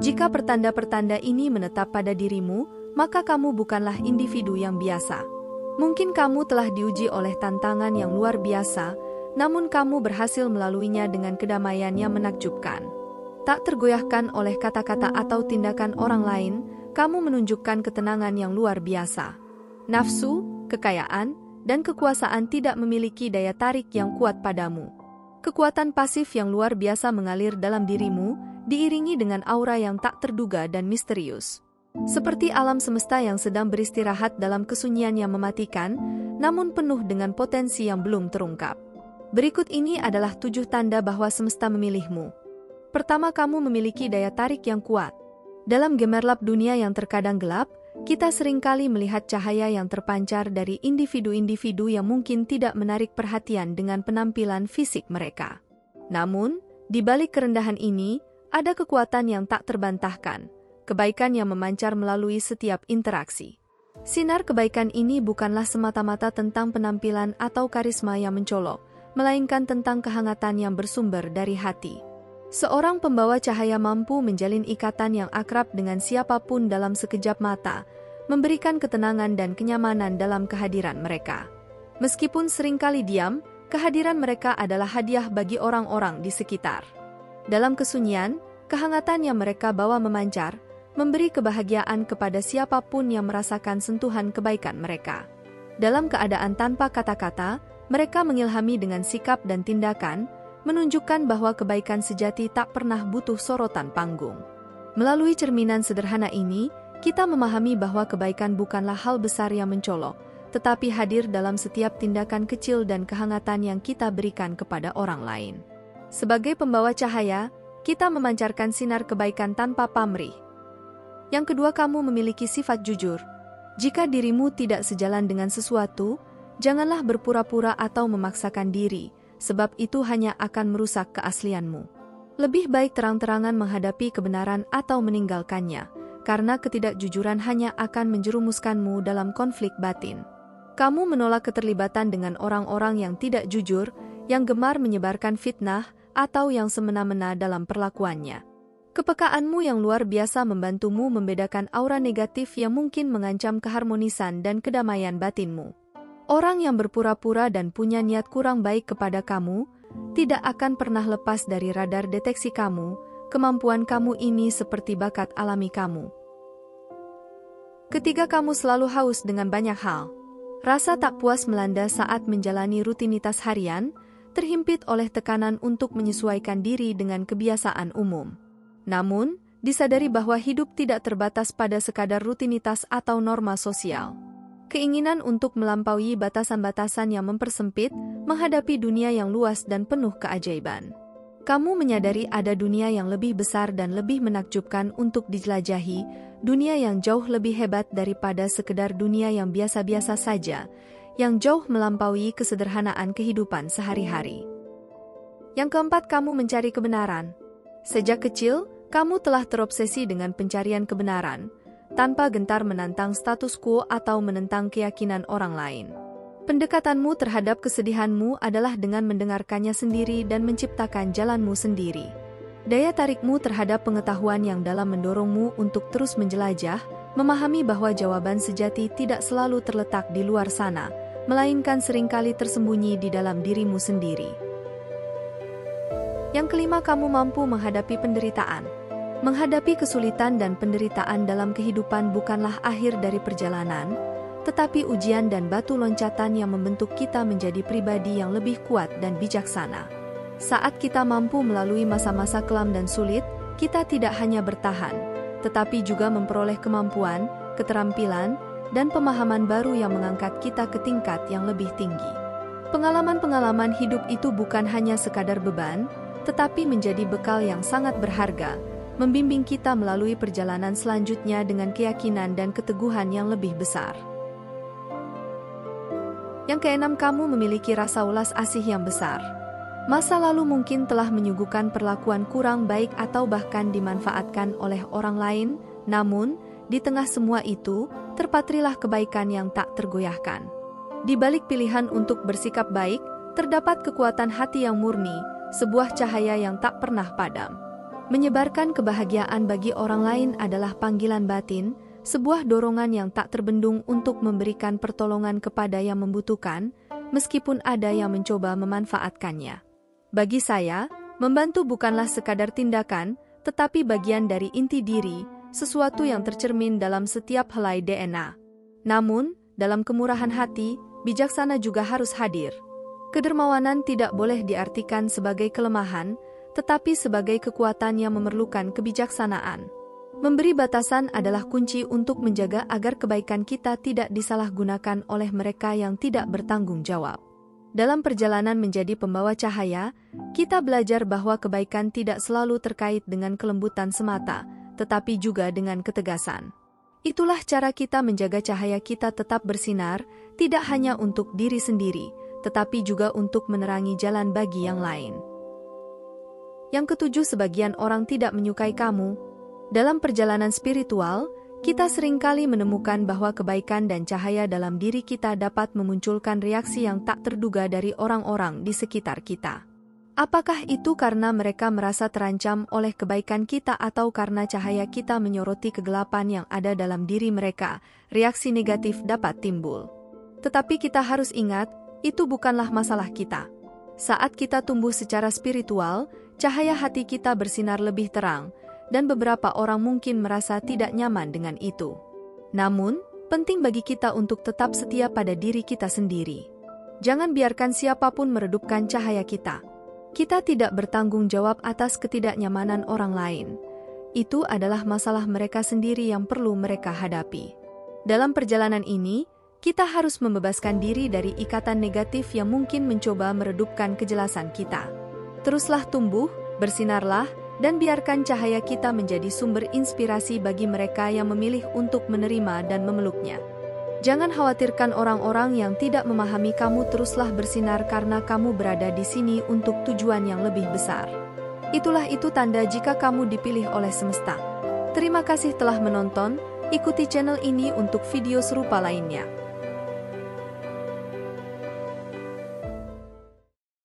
Jika pertanda-pertanda ini menetap pada dirimu, maka kamu bukanlah individu yang biasa. Mungkin kamu telah diuji oleh tantangan yang luar biasa, namun kamu berhasil melaluinya dengan kedamaian yang menakjubkan. Tak tergoyahkan oleh kata-kata atau tindakan orang lain, kamu menunjukkan ketenangan yang luar biasa. Nafsu, kekayaan, dan kekuasaan tidak memiliki daya tarik yang kuat padamu. Kekuatan pasif yang luar biasa mengalir dalam dirimu, diiringi dengan aura yang tak terduga dan misterius. Seperti alam semesta yang sedang beristirahat dalam kesunyian yang mematikan, namun penuh dengan potensi yang belum terungkap. Berikut ini adalah 7 tanda bahwa semesta memilihmu. Pertama, kamu memiliki daya tarik yang kuat. Dalam gemerlap dunia yang terkadang gelap, kita seringkali melihat cahaya yang terpancar dari individu-individu yang mungkin tidak menarik perhatian dengan penampilan fisik mereka. Namun, di balik kerendahan ini, ada kekuatan yang tak terbantahkan. Kebaikan yang memancar melalui setiap interaksi. Sinar kebaikan ini bukanlah semata-mata tentang penampilan atau karisma yang mencolok, melainkan tentang kehangatan yang bersumber dari hati. Seorang pembawa cahaya mampu menjalin ikatan yang akrab dengan siapapun dalam sekejap mata, memberikan ketenangan dan kenyamanan dalam kehadiran mereka. Meskipun seringkali diam, kehadiran mereka adalah hadiah bagi orang-orang di sekitar. Dalam kesunyian, kehangatan yang mereka bawa memancar, memberi kebahagiaan kepada siapapun yang merasakan sentuhan kebaikan mereka. Dalam keadaan tanpa kata-kata, mereka mengilhami dengan sikap dan tindakan, menunjukkan bahwa kebaikan sejati tak pernah butuh sorotan panggung. Melalui cerminan sederhana ini, kita memahami bahwa kebaikan bukanlah hal besar yang mencolok, tetapi hadir dalam setiap tindakan kecil dan kehangatan yang kita berikan kepada orang lain. Sebagai pembawa cahaya, kita memancarkan sinar kebaikan tanpa pamrih. Yang kedua, kamu memiliki sifat jujur. Jika dirimu tidak sejalan dengan sesuatu, janganlah berpura-pura atau memaksakan diri, sebab itu hanya akan merusak keaslianmu. Lebih baik terang-terangan menghadapi kebenaran atau meninggalkannya, karena ketidakjujuran hanya akan menjerumuskanmu dalam konflik batin. Kamu menolak keterlibatan dengan orang-orang yang tidak jujur, yang gemar menyebarkan fitnah, atau yang semena-mena dalam perlakuannya. Kepekaanmu yang luar biasa membantumu membedakan aura negatif yang mungkin mengancam keharmonisan dan kedamaian batinmu. Orang yang berpura-pura dan punya niat kurang baik kepada kamu, tidak akan pernah lepas dari radar deteksi kamu. Kemampuan kamu ini seperti bakat alami kamu. Ketiga, kamu selalu haus dengan banyak hal. Rasa tak puas melanda saat menjalani rutinitas harian, terhimpit oleh tekanan untuk menyesuaikan diri dengan kebiasaan umum. Namun, disadari bahwa hidup tidak terbatas pada sekadar rutinitas atau norma sosial. Keinginan untuk melampaui batasan-batasan yang mempersempit, menghadapi dunia yang luas dan penuh keajaiban. Kamu menyadari ada dunia yang lebih besar dan lebih menakjubkan untuk dijelajahi, dunia yang jauh lebih hebat daripada sekedar dunia yang biasa-biasa saja, yang jauh melampaui kesederhanaan kehidupan sehari-hari. Yang keempat, kamu mencari kebenaran. Sejak kecil, kamu telah terobsesi dengan pencarian kebenaran, tanpa gentar menantang status quo atau menentang keyakinan orang lain. Pendekatanmu terhadap kesedihanmu adalah dengan mendengarkannya sendiri dan menciptakan jalanmu sendiri. Daya tarikmu terhadap pengetahuan yang dalam mendorongmu untuk terus menjelajah, memahami bahwa jawaban sejati tidak selalu terletak di luar sana, melainkan seringkali tersembunyi di dalam dirimu sendiri. Yang kelima, kamu mampu menghadapi penderitaan. Menghadapi kesulitan dan penderitaan dalam kehidupan bukanlah akhir dari perjalanan, tetapi ujian dan batu loncatan yang membentuk kita menjadi pribadi yang lebih kuat dan bijaksana. Saat kita mampu melalui masa-masa kelam dan sulit, kita tidak hanya bertahan, tetapi juga memperoleh kemampuan, keterampilan, dan pemahaman baru yang mengangkat kita ke tingkat yang lebih tinggi. Pengalaman-pengalaman hidup itu bukan hanya sekadar beban, tetapi menjadi bekal yang sangat berharga, membimbing kita melalui perjalanan selanjutnya dengan keyakinan dan keteguhan yang lebih besar. Yang keenam, kamu memiliki rasa ulas asih yang besar. Masa lalu mungkin telah menyuguhkan perlakuan kurang baik atau bahkan dimanfaatkan oleh orang lain, namun, di tengah semua itu, terpatrilah kebaikan yang tak tergoyahkan. Di balik pilihan untuk bersikap baik, terdapat kekuatan hati yang murni, sebuah cahaya yang tak pernah padam. Menyebarkan kebahagiaan bagi orang lain adalah panggilan batin, sebuah dorongan yang tak terbendung untuk memberikan pertolongan kepada yang membutuhkan, meskipun ada yang mencoba memanfaatkannya. Bagi saya, membantu bukanlah sekadar tindakan, tetapi bagian dari inti diri, sesuatu yang tercermin dalam setiap helai DNA. Namun, dalam kemurahan hati, bijaksana juga harus hadir. Kedermawanan tidak boleh diartikan sebagai kelemahan, tetapi sebagai kekuatan yang memerlukan kebijaksanaan. Memberi batasan adalah kunci untuk menjaga agar kebaikan kita tidak disalahgunakan oleh mereka yang tidak bertanggung jawab. Dalam perjalanan menjadi pembawa cahaya, kita belajar bahwa kebaikan tidak selalu terkait dengan kelembutan semata, tetapi juga dengan ketegasan. Itulah cara kita menjaga cahaya kita tetap bersinar, tidak hanya untuk diri sendiri, tetapi juga untuk menerangi jalan bagi yang lain. Yang ketujuh, sebagian orang tidak menyukai kamu. Dalam perjalanan spiritual, kita seringkali menemukan bahwa kebaikan dan cahaya dalam diri kita dapat memunculkan reaksi yang tak terduga dari orang-orang di sekitar kita. Apakah itu karena mereka merasa terancam oleh kebaikan kita atau karena cahaya kita menyoroti kegelapan yang ada dalam diri mereka? Reaksi negatif dapat timbul. Tetapi kita harus ingat, itu bukanlah masalah kita. Saat kita tumbuh secara spiritual, cahaya hati kita bersinar lebih terang, dan beberapa orang mungkin merasa tidak nyaman dengan itu. Namun, penting bagi kita untuk tetap setia pada diri kita sendiri. Jangan biarkan siapapun meredupkan cahaya kita. Kita tidak bertanggung jawab atas ketidaknyamanan orang lain. Itu adalah masalah mereka sendiri yang perlu mereka hadapi. Dalam perjalanan ini, kita harus membebaskan diri dari ikatan negatif yang mungkin mencoba meredupkan kejelasan kita. Teruslah tumbuh, bersinarlah, dan biarkan cahaya kita menjadi sumber inspirasi bagi mereka yang memilih untuk menerima dan memeluknya. Jangan khawatirkan orang-orang yang tidak memahami kamu, teruslah bersinar karena kamu berada di sini untuk tujuan yang lebih besar. Itulah itu tanda jika kamu dipilih oleh semesta. Terima kasih telah menonton, ikuti channel ini untuk video serupa lainnya.